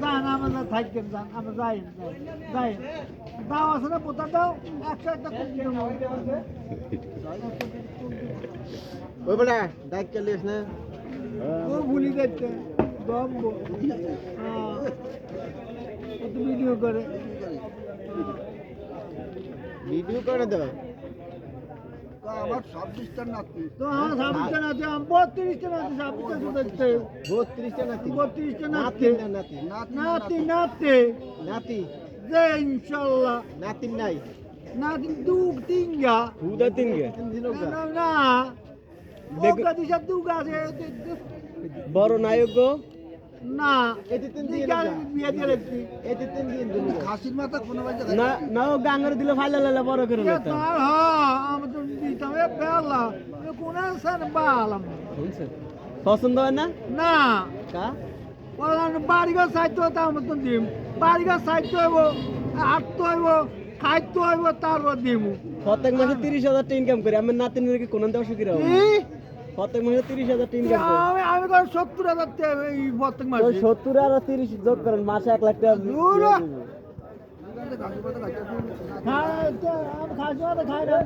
যান আমাদের থাকেন যান আমরা যাই যাই দাও আছে না পোতা দাও 100 একটা ওই বড়া ডাক চলিস না ও ভুলি যাচ্ছে দম একটু ভিডিও করে ভিডিও করে দাও আমার 26টা নাতি তো আমার 26টা নাতি আমি 32টা নাতি 26টা শুধাচ্ছে 32টা নাতি 32টা নাতি নাতি নাতি নাতি নাতি যে ইনশাআল্লাহ নাতি নাই নাতি দু তিনগা দুটা তিন গে না না ওকা দিশা দুগা আছে বড় নায়ক গো না এতে তিন দিন বিয়ে দিয়ে রাখছি এতে তিন দিন খাসির মাথা কোনো বাজে না না ও গাঙ্গার দিলে ফাইলা লালা বড় করে তার নিতাম আমি তো দিতাম এ বেলা কোন সান বালাম শুনছেন পছন্দ হয় না না কা ওরা বাড়িঘর সাইতে হতো আমার তো দিম বাড়িঘর সাইতে হইব হাঁটতে হইব খাইতে হইব তারপর দিব প্রত্যেক মাসে 30,000 টাকা ইনকাম করি আমার নাতিনের কি কোন দেওয়া সুখী রাখো প্রত্যেক মাসে 30,000 টাকা ইনকাম করি আমি কোন 70,000 টাকা এই প্রত্যেক মাসে 70 আর 30 যোগ করেন মাসে 1 লাখ টাকা দূর। হ্যাঁ আমি খাসি খাই না